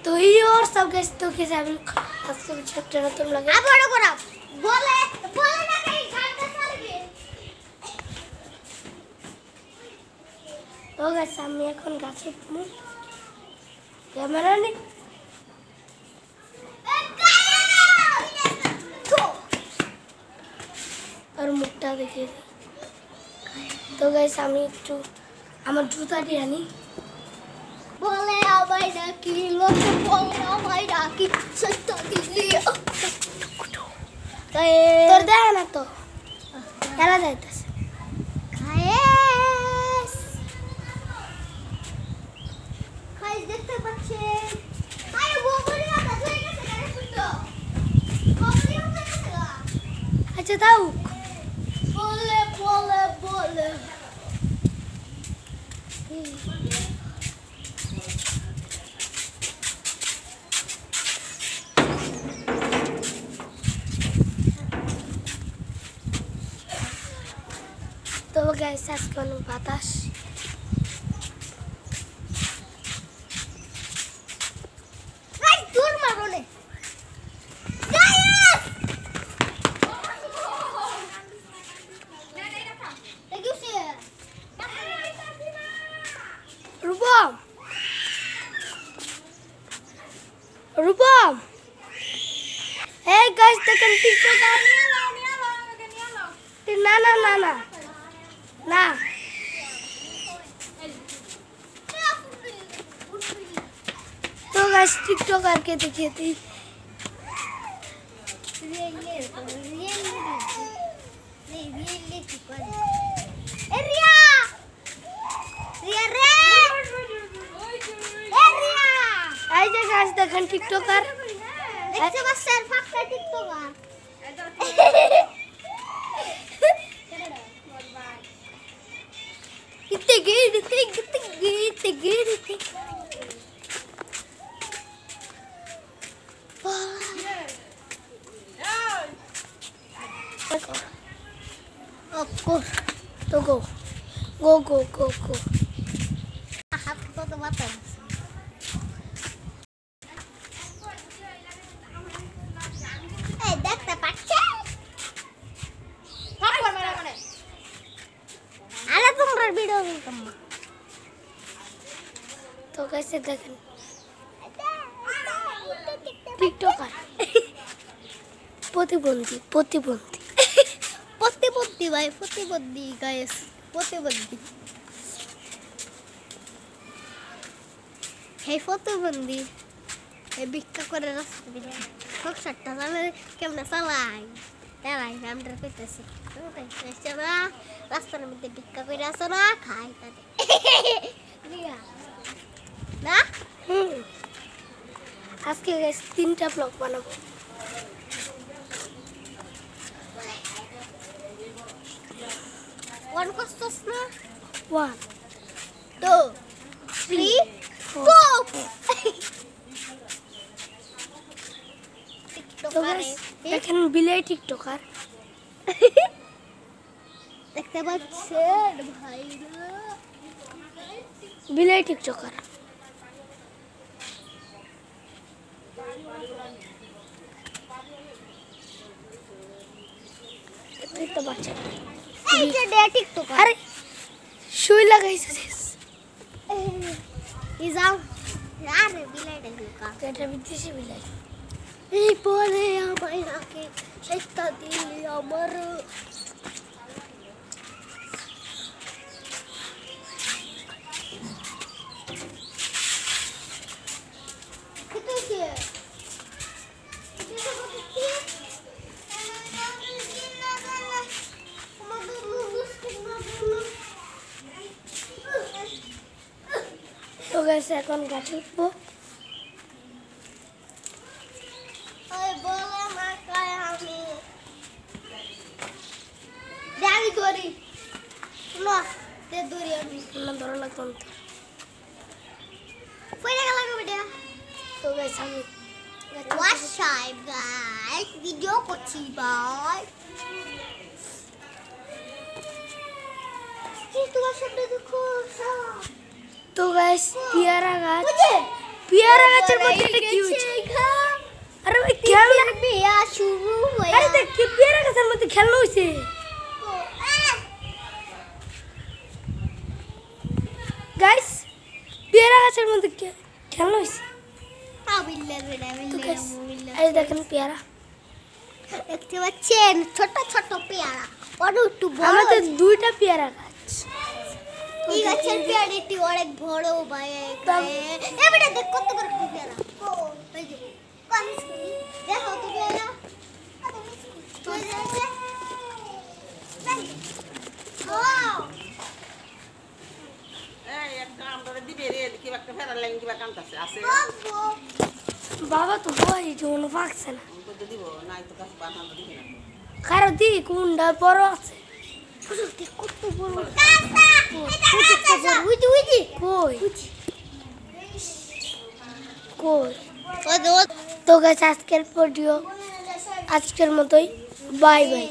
तो ये और सब गाइस तो कैसे आप सबसे छोटे ना तुम लगे अब बड़ो करा बोले बोले ना कहीं घाट का चल गए तो गाइस আমি এখন গাছে উঠবো ক্যামেরা নি আর মুখটা দেখিয়ে দিই তো গাইস আমি একটু আমার জুতাটি আনি बोले भाई ना कि लोग बोले भाई ना कि सस्ता दिल्ली তোর দেয় না তো খেলা যাইতেছে খায়েস খাইস দেখতে পাচ্ছেন আরে ববরি না হয়ে গেছে গাড়ি ফুটো ববরি হয়ে গেছে আচ্ছা দাও बोले बोले बोले তো গাইস আজকে অনেক বাতাস গাইস দূর মারো নে গাইস দেখুন সে রূপম রূপম এই গাইস দেখেন টিকটক আর না না না না না तो गाइस टिकटॉक करके देखिए थी ऐसे गाइस देखन टिकटॉकर ऐसे बस सर फक्का टिकटॉकर कितने गिरते Of course. So go. Go. হাত কত মাথা এই দেখতে পাচ্ছেন আরে তোমরা ভিডিও দেখতাম तो कैसे देखन টিকটকার প্রতিবন্ধী প্রতিবন্ধী ভাই প্রতিবন্ধী গাইস প্রতিবন্ধী হে প্রতিবন্ধী এই ভিক্ষা করে রাস্তা দিলে সংসারটা চালালে কেমনে চালাই আমরা কইতেছি রাস্তার মধ্যে ভিক্ষা করে আসো না খাই তাদের না আজকে গাইস 3টা ব্লগ বানাবো ওয়ান কষ্টস না 1 2 3 4 तो गाइस দেখেন বিলাই টিকটকার দেখতে পাচ্ছেন ভাইরা বিলাই টিকটকার দেখতে পাচ্ছেন এই যে ডে টিকটকার আরে শুই লাগাইছে এই যাও আরে বিলাইটা ঢুকা এটা বিদেশি বিলাই এই বলে আমায় নাকি সেটা দিলি আমার তো গাইস এখন গাছে উঠবো না ধরা লাগতাম তো গাইস আমি ভিডিও করছি ভাই তোমার সামনে দেখো तो गाइस पियारा गाछ পেয়ারা গাছের মধ্যে এটা কি হচ্ছে? আরে ভাই খেলনা বিয়া শুরু হয়ে আরে দেখ কি পেয়ারা গাছের মধ্যে খেলনা হইছে গাইস পেয়ারা গাছের মধ্যে খেলনা হইছে এই দেখেন পেয়ারা দেখতে পাচ্ছেন ছোট ছোট পেয়ারা বড় একটু বড় আমাদের দুইটা পেয়ারা গাছ এই গাছের পেয়ারাটি অনেক বড় ভাই এবারে দেখ কত বড় পেয়ারা ও এই যে কোন স্কুল দেখো তো পেয়ারা বাবা তো ভয় যেমন পাকছে না কারো দি কোনটা বড় আছে কত বড় কই কই তো গাছ আজকের ভিডিও আজকের মতোই বাই বাই